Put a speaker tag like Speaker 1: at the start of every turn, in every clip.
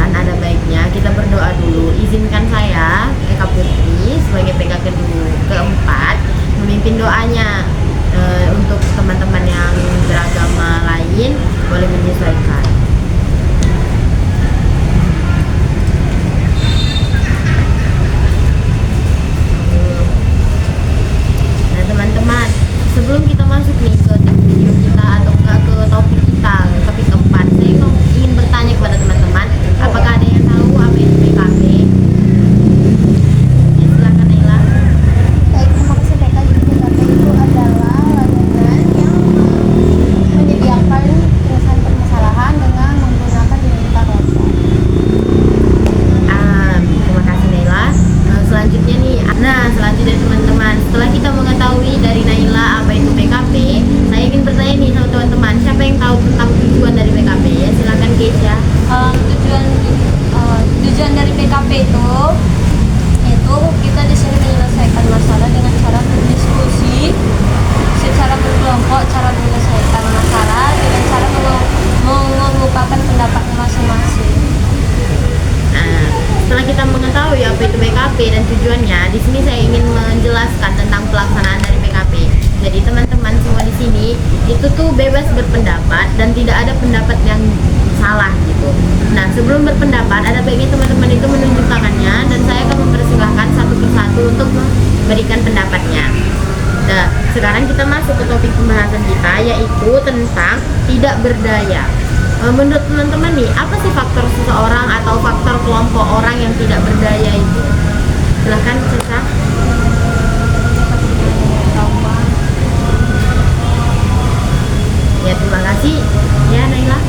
Speaker 1: pembahasan, ada baiknya kita berdoa dulu. Izinkan saya, Eka Putri, sebagai PK keempat, memimpin doanya. Untuk teman-teman yang beragama lain, boleh menyesuaikan. Nah teman-teman, sebelum kita masuk nih ke video kita atau ke topik kita, topik keempat, saya ingin bertanya kepada teman-teman, apakah ada yang tahu apa itu PKP? Ya, silakan Naila.
Speaker 2: Baik, terima kasih PK. Jadi PKP itu adalah layanan yang menyediakan penyelesaian permasalahan dengan menggunakan digital platform.
Speaker 1: Terima kasih Naila. Selanjutnya nih, selanjutnya teman-teman, setelah kita mengetahui dari Naila apa itu PKP, saya ingin bertanya nih sama teman-teman, siapa yang tahu tentang tujuan dari PKP? Ya, silakan Keisha.
Speaker 3: Tujuan dari PKP itu kita di sini menyelesaikan masalah dengan cara berdiskusi secara berkelompok, cara menyelesaikan masalah dengan cara mengungkapkan pendapatnya masing-masing.
Speaker 1: Nah, setelah kita mengetahui apa itu PKP dan tujuannya, di sini saya ingin menjelaskan tentang pelaksanaan dari PKP. Jadi teman-teman semua di sini itu tuh bebas berpendapat dan tidak ada pendapat yang salah gitu. Nah, sebelum berpendapat ada baiknya teman-teman itu menunjuk tangannya dan saya akan mempersilahkan satu persatu untuk memberikan pendapatnya. Nah, sekarang kita masuk ke topik pembahasan kita, yaitu tentang tidak berdaya. Menurut teman-teman nih, apa sih faktor seseorang atau faktor kelompok orang yang tidak berdaya itu? Silahkan Cesa. Ya, terima kasih. Ya, Naila.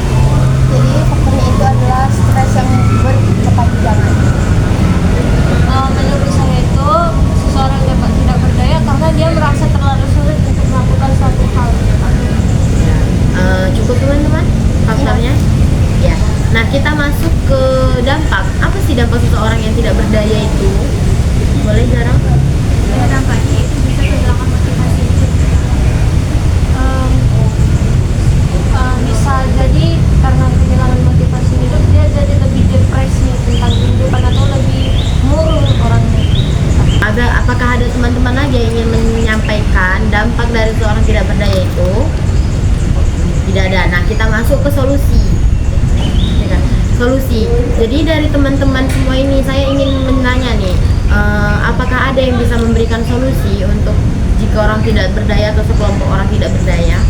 Speaker 2: Jadi faktornya itu adalah stres yang berkepanjangan.
Speaker 3: Menurut saya itu seseorang dapat tidak berdaya karena dia merasa terlalu sulit untuk melakukan suatu hal.
Speaker 1: Cukup teman-teman faktornya. Ya. Nah, kita masuk ke dampak. Apa sih dampak seseorang yang tidak berdaya itu? Boleh jarang?
Speaker 3: Ya, dampaknya itu bisa kehilangan motivasi hidup. Bisa jadi karena kehilangan motivasi hidup dia jadi lebih depresi tentang kehidupan atau lebih murung orangnya.
Speaker 1: Apakah ada teman-teman lagi yang ingin menyampaikan dampak dari seorang tidak berdaya itu? Tidak ada. Nah, kita masuk ke solusi. Ya kan? Solusi. Jadi dari teman-teman semua ini saya ingin menanya nih, apakah ada yang bisa memberikan solusi untuk jika orang tidak berdaya atau sekelompok orang tidak berdaya?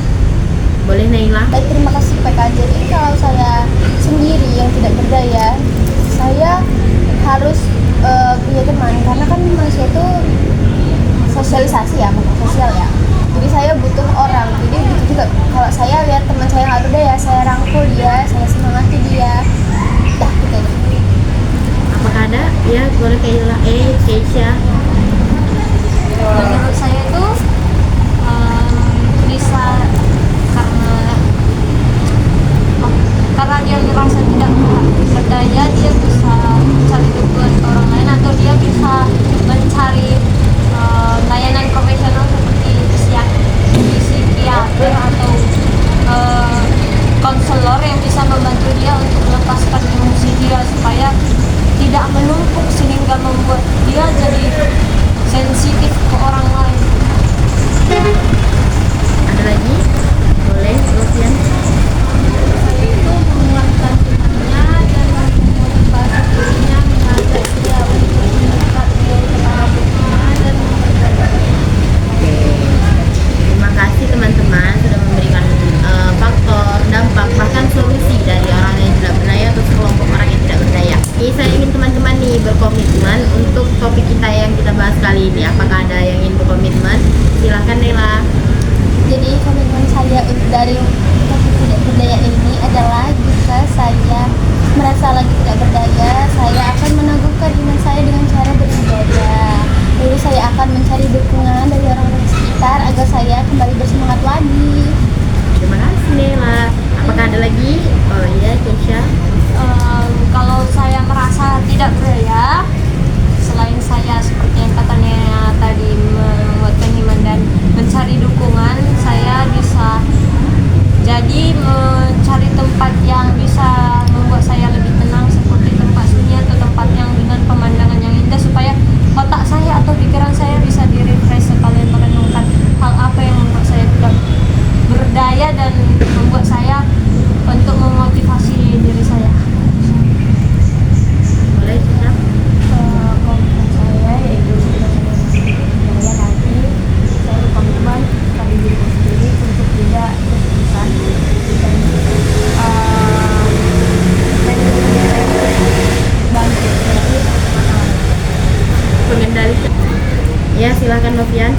Speaker 1: Boleh Naila?
Speaker 2: Baik, terima kasih PK. Jadi kalau saya sendiri yang tidak berdaya, saya harus punya teman, karena kan manusia itu sosialisasi ya, makhluk sosial ya. Jadi saya butuh orang. Jadi begitu juga kalau saya lihat teman saya nggak berdaya, saya rangkul dia, saya semangati dia. Dah gitu.
Speaker 1: Apakah ada? Ya, boleh Keisha.
Speaker 3: Menurut saya itu bisa karena dia merasa tidak berdaya, dia bisa mencari dukungan ke orang lain atau dia bisa mencari layanan profesional seperti psikiater atau konselor yang bisa membantu dia untuk melepaskan emosi dia supaya tidak menumpuk sehingga membuat dia jadi sensitif ke orang lain.
Speaker 1: Ada lagi? Boleh, Lucian.
Speaker 3: Saya itu menguatkan imannya dan memotivasi dirinya, mengajak dia untuk mendekat kepada Tuhan dan
Speaker 1: Oke. Terima kasih teman-teman sudah memberikan faktor, dampak, bahkan solusi dari orang yang tidak berdaya atau sekelompok orang yang tidak berdaya. Oke, saya ingin teman-teman nih berkomitmen untuk topik kita yang kita bahas kali ini. Apakah ada yang ingin berkomitmen? Silahkan Nela.
Speaker 2: Jadi komitmen saya dari topik tidak berdaya ini adalah jika saya merasa lagi tidak berdaya, saya akan meneguhkan iman saya dengan cara beribadah. Lalu saya akan mencari dukungan dari orang-orang sekitar agar saya kembali bersemangat lagi.
Speaker 1: Terima kasih Nela. Apakah ada lagi? Oh iya, Keisha.
Speaker 3: Kalau saya merasa tidak berdaya, selain saya seperti yang katanya tadi menguatkan iman dan mencari dukungan, saya bisa jadi mencari tempat yang bisa membuat saya lebih tenang seperti
Speaker 1: Novian?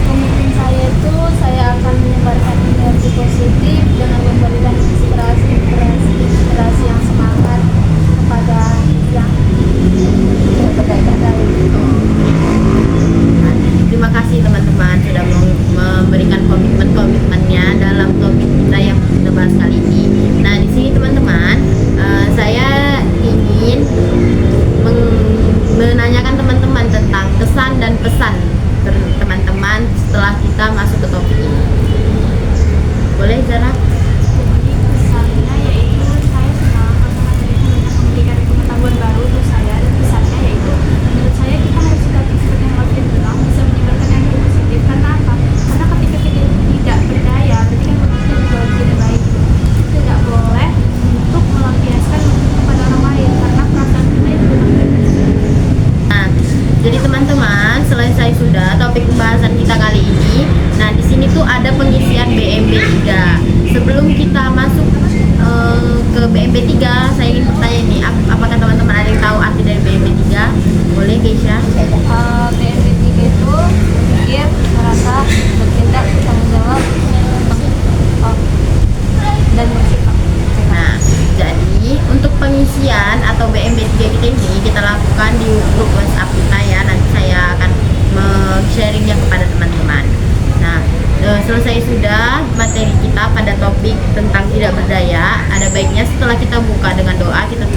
Speaker 2: Komitmen saya itu saya akan menyebarkan energi positif dengan memberikan inspirasi yang semangat kepada yang tidak berdaya.
Speaker 1: Terima kasih teman-teman sudah memberikan komitmennya dalam topik kita yang kita bahas kali ini. Nah, di sini teman-teman, saya ingin menanyakan teman-teman tentang kesan dan pesan teman-teman setelah kita masuk ke topik ini. Boleh, Zara?
Speaker 2: Jadi kesannya yaitu saya senang karena memberikan pengetahuan baru untuk saya, dan kesannya yaitu menurut saya kita harus tetap seperti yang Alvin bilang, bisa menyebarkan energi positif. Karena apa? Karena ketika kita tidak berdaya berarti kan kita juga tidak baik. Tidak boleh untuk melampiaskan kepada orang lain karena perasaan kita itu benar-benar.
Speaker 1: Nah, jadi teman-teman, selesai sudah topik pembahasan kita kali ini. Nah, di sini tuh ada pengisian BMB 3. Sebelum kita masuk ke BMB 3, saya ingin bertanya nih, apakah teman-teman ada yang tahu arti dari BMB 3? Boleh, Keisha?
Speaker 3: BMB 3 itu berpikir, merasa, bertindak, bertanggung jawab, dan bersikap.
Speaker 1: Nah, jadi untuk pengisian atau BMB 3 kita ini kita lakukan di grup WhatsApp kita ya. Nanti saya akan sharingnya kepada teman-teman. Nah, selesai sudah materi kita pada topik tentang tidak berdaya. Ada baiknya setelah kita buka dengan doa, kita